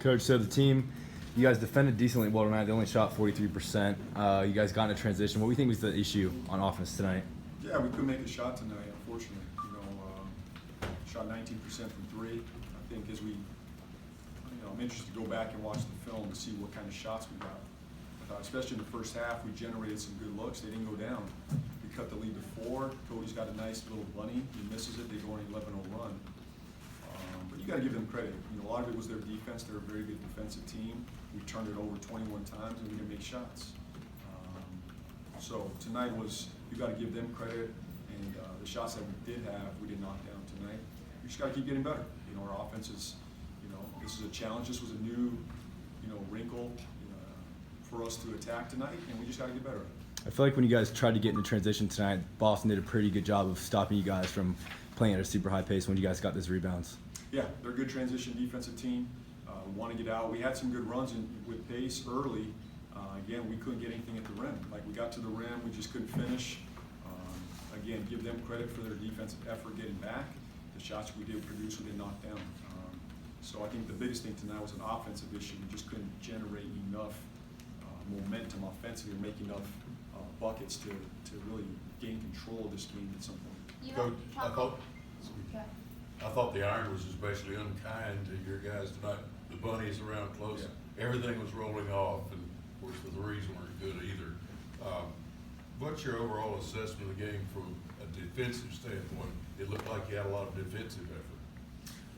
Coach, so the team, you guys defended decently well tonight. They only shot 43%. You guys got in a transition. What do you think was the issue on offense tonight? Yeah, we couldn't make a shot tonight, unfortunately. Shot 19% from three. I think as I'm interested to go back and watch the film to see what kind of shots we got. Especially in the first half, we generated some good looks. They didn't go down. We cut the lead to 4. Cody's got a nice little bunny. He misses it. They go on an 11-0 run. But you got to give them credit. A lot of it was their defense. They're a very good defensive team. We turned it over 21 times and we didn't make shots. So tonight you got to give them credit. And the shots that we did have, we did knock down tonight. We just got to keep getting better. Our offense is, this is a challenge. This was a new, wrinkle for us to attack tonight, and we just got to get better. I feel like when you guys tried to get into transition tonight, Boston did a pretty good job of stopping you guys from playing at a super high pace when you guys got those rebounds. Yeah, they're a good transition defensive team. We want to get out. We had some good runs with pace early. Again, we couldn't get anything at the rim. We got to the rim, we just couldn't finish. Again, give them credit for their defensive effort getting back. The shots we did produce, we did knock down. So I think the biggest thing tonight was an offensive issue. We just couldn't generate enough momentum offensively or make enough buckets to really gain control of this game at some point. Coach, I thought the iron was especially unkind to your guys tonight. The bunnies around close, everything was rolling off, and of course the threes weren't good either. What's your overall assessment of the game from a defensive standpoint? It looked like you had a lot of defensive effort.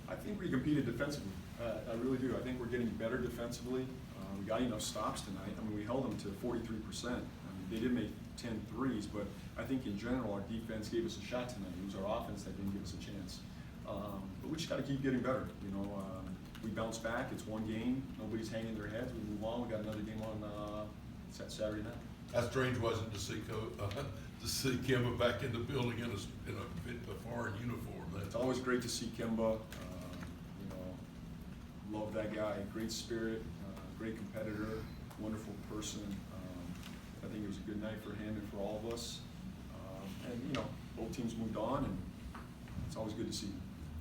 I think we competed defensively. I really do. I think we're getting better defensively. We got enough stops tonight. We held them to 43%. They did make 10 threes, but I think in general our defense gave us a shot tonight. It was our offense that didn't give us a chance. But we just got to keep getting better. We bounce back. It's one game. Nobody's hanging their heads. We move on. We got another game on Saturday night. How strange was it to see Kemba back in the building in a foreign uniform? It's always great to see Kemba. Love that guy. Great spirit, great competitor, wonderful person. I think it was a good night for him and for all of us. And both teams moved on, and it's always good to see.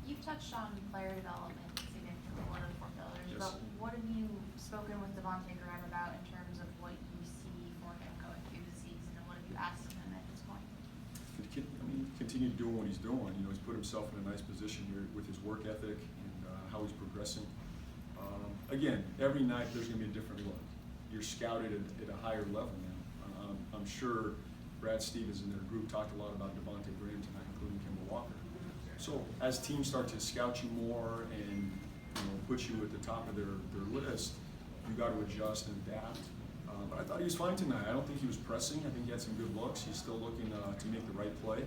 You've touched on player development significantly, one of the four pillars. Yes. But what have you spoken with Devontae Graham about in terms of what you see for him going through the season, and what have you asked of him at this point? Continue doing what he's doing. He's put himself in a nice position here with his work ethic and how he's progressing. Again, every night there's going to be a different look. You're scouted at a higher level now. I'm sure Brad Stevens and their group talked a lot about Devontae Graham tonight, including Kemba Walker. So as teams start to scout you more and put you at the top of their list, you got to adjust and adapt. But I thought he was fine tonight. I don't think he was pressing. I think he had some good looks. He's still looking to make the right play.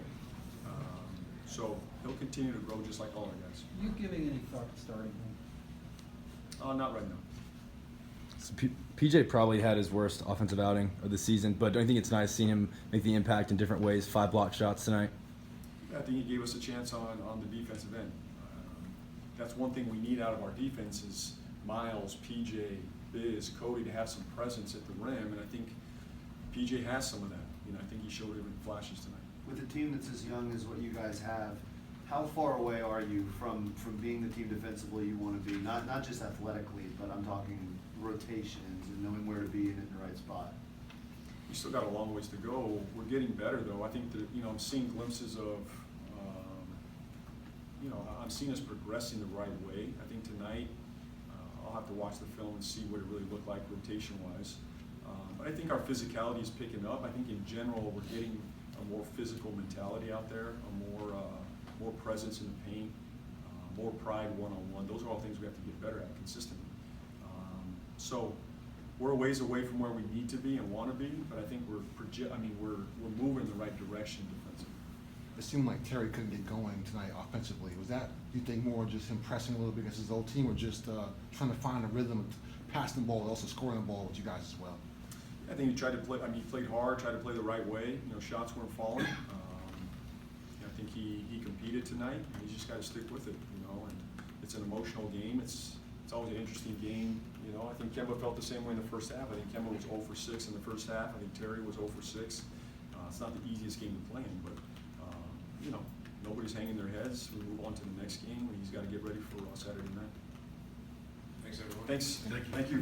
So he'll continue to grow just like all our guys. Are you giving any thought to starting him? Not right now. So PJ probably had his worst offensive outing of the season, but don't you think it's nice seeing him make the impact in different ways? 5 block shots tonight. I think he gave us a chance on the defensive end. That's one thing we need out of our defense is Miles, PJ, Biz, Cody to have some presence at the rim, and I think PJ has some of that. I think he showed it in flashes tonight. With a team that's as young as what you guys have, how far away are you from being the team defensively you want to be? Not just athletically, but I'm talking rotations and knowing where to be and in the right spot. We still got a long ways to go. We're getting better though. I think that I'm seeing glimpses of I'm seeing us progressing the right way. I think tonight I'll have to watch the film and see what it really looked like rotation-wise. But I think our physicality is picking up. I think in general we're getting a more physical mentality out there, a more presence in the paint, more pride one-on-one. Those are all things we have to get better at consistently. So we're a ways away from where we need to be and want to be, but I think we're moving in the right direction defensively. It seemed like Terry couldn't get going tonight offensively. Was that, you think, more just him pressing a little bit against his old team, or just trying to find a rhythm of passing the ball and also scoring the ball with you guys as well? I think he tried to play. He played hard, tried to play the right way. Shots weren't falling. I think he competed tonight, and he's just got to stick with it. And it's an emotional game. It's always an interesting game. I think Kemba felt the same way in the first half. I think Kemba was 0 for 6 in the first half. I think Terry was 0 for 6. It's not the easiest game to play in, but nobody's hanging their heads. We move on to the next game. He's got to get ready for Saturday night. Thanks, everyone. Thanks. Thank you. Thank you.